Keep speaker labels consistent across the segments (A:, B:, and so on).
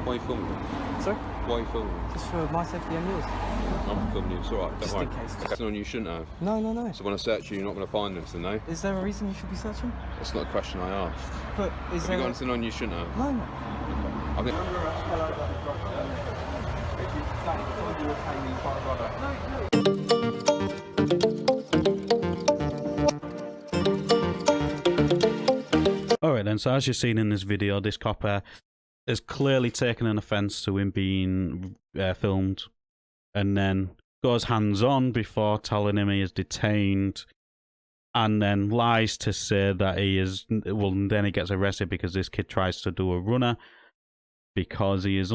A: Why are you filming me?
B: Sorry?
A: Why are you filming me?
B: Just for my safety and yours.
A: I'm filming you, it's alright, don't
B: Just
A: worry.
B: in case.
A: That's on you shouldn't have.
B: No.
A: So when I search you, you're not going to find anything, no?
B: Is there a reason you should be searching?
A: That's not a question I asked.
B: But is
A: Have
B: there
A: you got anything on you shouldn't have?
B: No.
A: I think...
C: Alright then, so as you've seen in this video, this copper has clearly taken an offence to him being filmed, and then goes hands-on before telling him he is detained, and then lies to say that he is, well, then he gets arrested because this kid tries to do a runner, because he is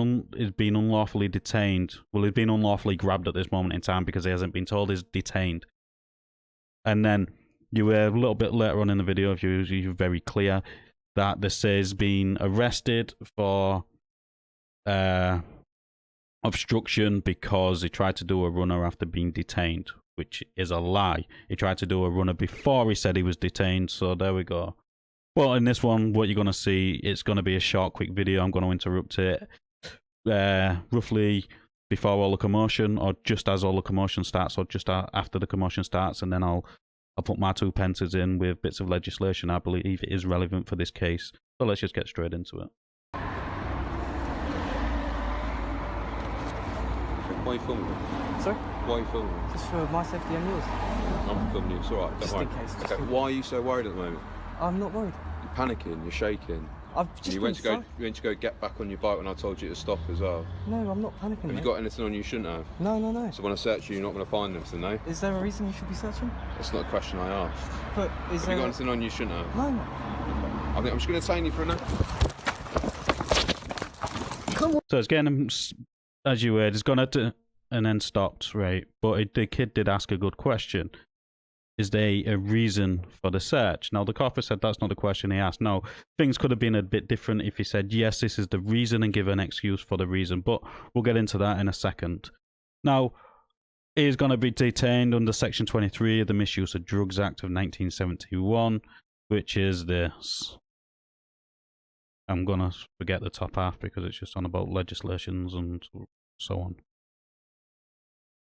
C: been unlawfully detained. Well, he's been unlawfully grabbed at this moment in time because he hasn't been told he's detained. And then you were a little bit later on in the video, if you're very clear, that this is being arrested for obstruction because he tried to do a runner after being detained, which is a lie. He tried to do a runner before he said he was detained, so there we go. Well, in this one, what you're going to see, it's going to be a short, quick video. I'm going to interrupt it roughly before all the commotion, or just as all the commotion starts, or just after the commotion starts, and then I'll put my 2 pences in with bits of legislation I believe it is relevant for this case. So let's just get straight into it.
A: Why are you filming me?
B: Sorry?
A: Why are you filming me?
B: Just for my safety and yours.
A: I'm filming you, it's alright, don't
B: Just
A: worry.
B: in case.
A: Okay, why are you so worried at the moment?
B: I'm not worried.
A: You're panicking, you're shaking.
B: I've just
A: You went to go get back on your bike when I told you to stop as well.
B: No, I'm not panicking.
A: Have you
B: mate.
A: got anything on you shouldn't have?
B: No.
A: So when I search you, you're not going to find anything, no?
B: Is there a reason you should be searching?
A: That's not a question I asked.
B: But is
A: Have
B: there
A: you got anything on you shouldn't have?
B: No.
A: I think I'm just going to detain you for a minute.
B: Come on.
C: So it's getting him, as you heard, it's gone to, and then stopped, right? But the kid did ask a good question. Is there a reason for the search? Now, the copper said that's not the question he asked. No, things could have been a bit different if he said, yes, this is the reason, and give an excuse for the reason. But we'll get into that in a second. Now, he's going to be detained under Section 23 of the Misuse of Drugs Act of 1971, which is this. I'm going to forget the top half because it's just on about legislations and so on.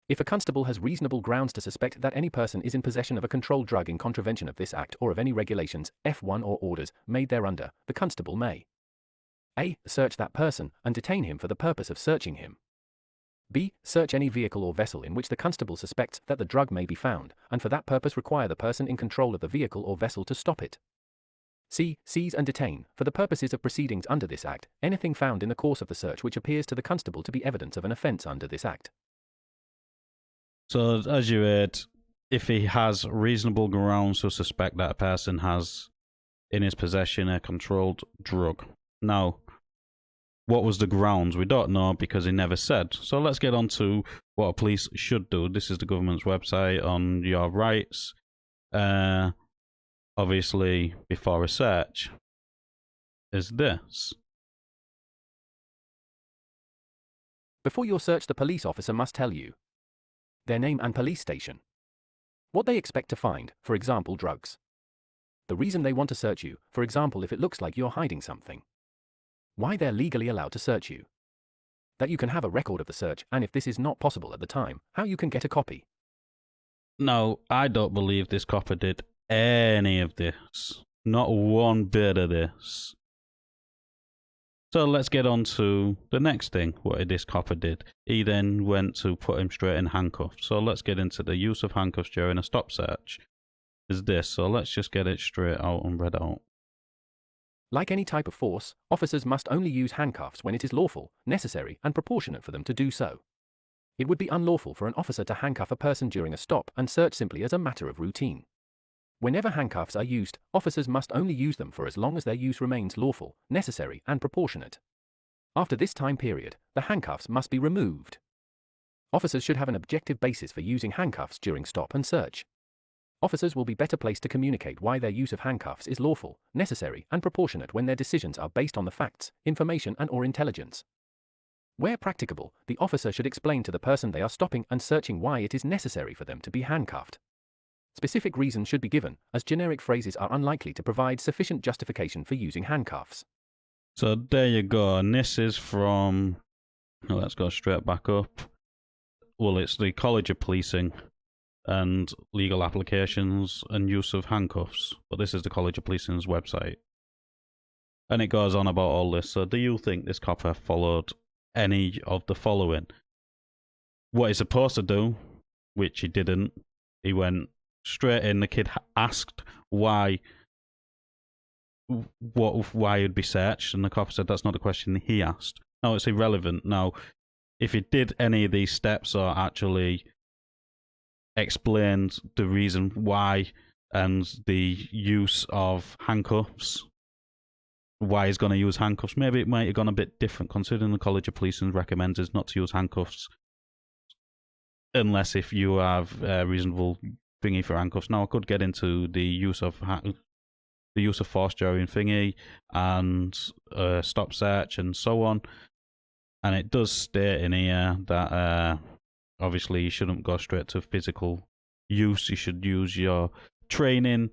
D: If a constable has reasonable grounds to suspect that any person is in possession of a controlled drug in contravention of this Act or of any regulations, F1 or orders, made thereunder, the constable may A. Search that person and detain him for the purpose of searching him. B. Search any vehicle or vessel in which the constable suspects that the drug may be found, and for that purpose require the person in control of the vehicle or vessel to stop it. C. Seize and detain, for the purposes of proceedings under this Act, anything found in the course of the search which appears to the constable to be evidence of an offence under this Act.
C: So, as you heard, if he has reasonable grounds to suspect that a person has in his possession a controlled drug. Now, what was the grounds? We don't know because he never said. So let's get on to what police should do. This is the government's website on your rights. Obviously, before a search, is this.
D: Before your search, the police officer must tell you their name and police station, what they expect to find, for example drugs, the reason they want to search you, for example if it looks like you're hiding something, why they're legally allowed to search you, that you can have a record of the search, and if this is not possible at the time, how you can get a copy.
C: No, I don't believe this copper did any of this. Not one bit of this. So let's get on to the next thing, what this copper did. He then went to put him straight in handcuffs. So let's get into the use of handcuffs during a stop search. Is this, so let's just get it straight out and read out.
D: Like any type of force, officers must only use handcuffs when it is lawful, necessary, and proportionate for them to do so. It would be unlawful for an officer to handcuff a person during a stop and search simply as a matter of routine. Whenever handcuffs are used, officers must only use them for as long as their use remains lawful, necessary, and proportionate. After this time period, the handcuffs must be removed. Officers should have an objective basis for using handcuffs during stop and search. Officers will be better placed to communicate why their use of handcuffs is lawful, necessary, and proportionate when their decisions are based on the facts, information, and/or intelligence. Where practicable, the officer should explain to the person they are stopping and searching why it is necessary for them to be handcuffed. Specific reasons should be given, as generic phrases are unlikely to provide sufficient justification for using handcuffs.
C: So there you go, and this is from, let's go straight back up. Well, it's the College of Policing and Legal Applications and Use of Handcuffs, but this is the College of Policing's website. And it goes on about all this. So do you think this copper followed any of the following? What he's supposed to do, which he didn't. He went straight in. The kid asked why he'd be searched, and the cop said that's not the question he asked. No, it's irrelevant. Now, if he did any of these steps or actually explained the reason why and the use of handcuffs, why he's going to use handcuffs, maybe it might have gone a bit different, considering the College of Policing recommends us not to use handcuffs unless if you have a reasonable thingy for handcuffs. Now, I could get into the use of force during thingy and stop search and so on, and it does state in here that obviously you shouldn't go straight to physical use. You should use your training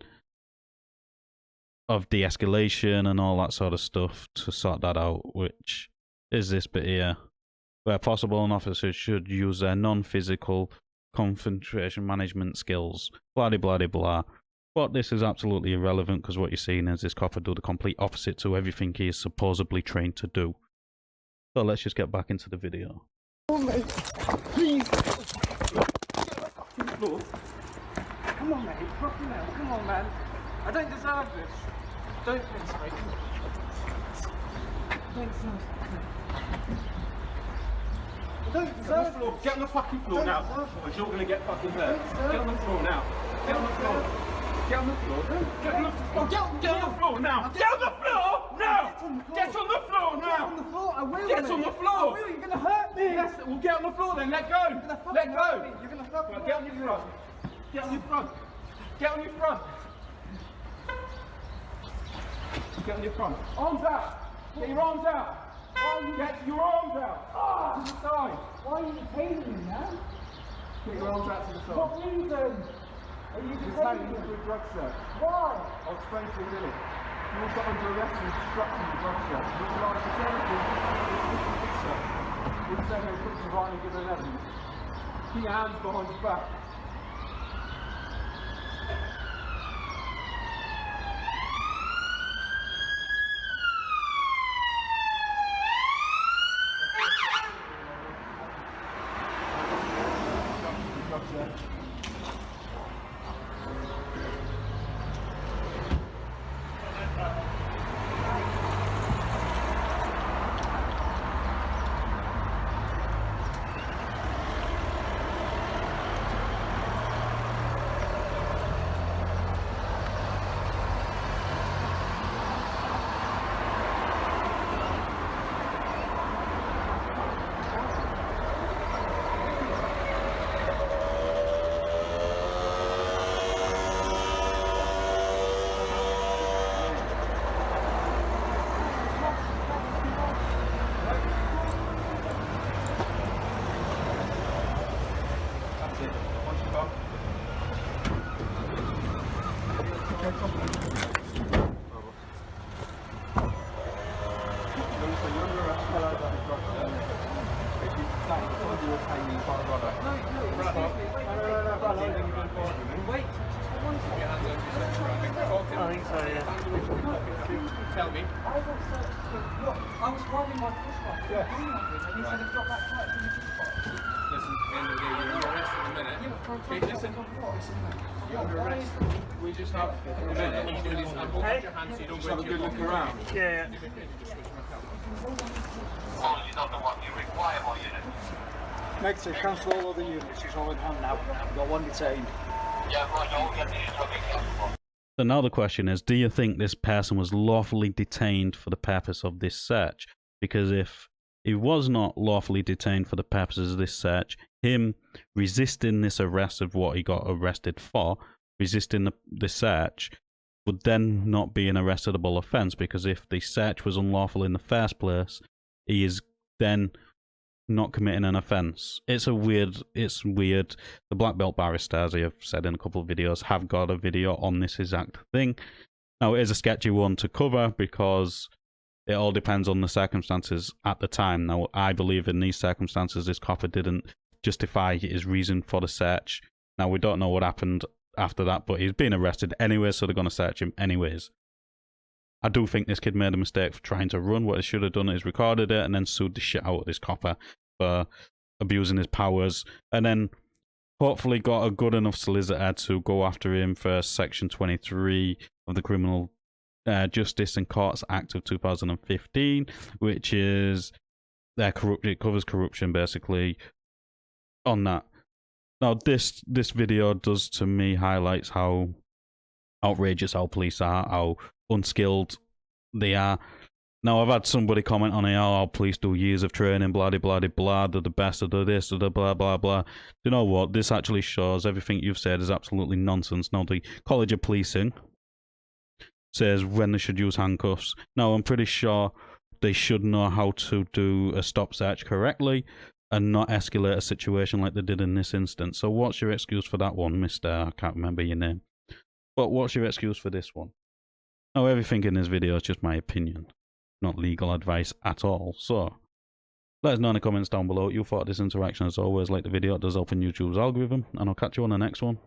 C: of de-escalation and all that sort of stuff to sort that out, which is this bit here. Where possible, an officer should use their non-physical confrontation management skills, blah blah blah blah. But this is absolutely irrelevant, because what you're seeing is this copper do the complete opposite to everything he is supposedly trained to do. So let's just get back into the video.
B: Oh, mate. Please. Come on, mate. Fucking hell. Come on, man. I don't deserve this. Don't please, mate. I don't deserve it. I don't deserve it.
E: Get on the fucking floor now, or you're gonna get fucking hurt. Get on the floor now. Get on the floor. Get on the floor. Get on the floor. Get on the floor now. Get on the floor now. Get on the floor now.
B: Get on the floor. I will.
E: Get on the floor.
B: I will. You're gonna hurt me.
E: Yes, we'll get on the floor then. Let go. Let go.
B: You're gonna fucking hurt me.
E: Get on your front. Get on your front. Get on your front. Get on your front. Arms out. Get your arms out. Get your arms out. To the side.
B: Why are you detaining me, man?
E: Get your arms out to the side.
B: What reason? Are you
E: It's
B: detaining
E: taken
B: me?
E: to a drug search.
B: Why?
E: I'll explain to you in a minute. You also under arrest for obstructing the drug search. You're allowed to say anything. It's a you say no, put your right and give an evidence. Keep your hands behind your back. Tell me.
B: I got searched for, look, I was riding my push bike.
E: Yeah.
B: And he said I've got back right from the push bike.
E: Listen, at the end of the day, you're under arrest in a minute.
B: Yeah, but for
E: Okay, listen.
B: listen,
E: You're under arrest. We just have a minute. You do this and hold your hand so you don't go into your pocket. Around.
F: Yeah.
G: Policy is not the one you require more units.
F: Make sure cancel all other units. He's all in hand now. We've got one detained.
G: Yeah, right, all the units have been cancelled.
C: So now the question is, do you think this person was lawfully detained for the purpose of this search? Because if he was not lawfully detained for the purposes of this search, him resisting this arrest of what he got arrested for, resisting the search, would then not be an arrestable offence, because if the search was unlawful in the first place, he is then not committing an offence. It's weird. The black belt barristers, as I have said in a couple of videos, have got a video on this exact thing. Now, it is a sketchy one to cover because it all depends on the circumstances at the time. Now, I believe in these circumstances, this copper didn't justify his reason for the search. Now, we don't know what happened after that, but he's been arrested anyway, so they're going to search him anyways. I do think this kid made a mistake for trying to run. What he should have done is recorded it and then sued the shit out of this copper for abusing his powers, and then hopefully got a good enough solicitor to go after him for Section 23 of the Criminal Justice and Courts Act of 2015, which is it covers corruption basically on that. Now, this video does to me highlights how outrageous our police are, how unskilled they are. Now, I've had somebody comment on it, oh, our police do years of training, blah, blah, blah, blah, they're the best, they're this, they're blah, blah, blah. You know what? This actually shows everything you've said is absolutely nonsense. Now, the College of Policing says when they should use handcuffs. Now, I'm pretty sure they should know how to do a stop search correctly and not escalate a situation like they did in this instance. So what's your excuse for that one, Mr. I can't remember your name. But what's your excuse for this one? Now, everything in this video is just my opinion, not legal advice at all. So, let us know in the comments down below what you thought of this interaction. As always, like the video, it does help in YouTube's algorithm, and I'll catch you on the next one.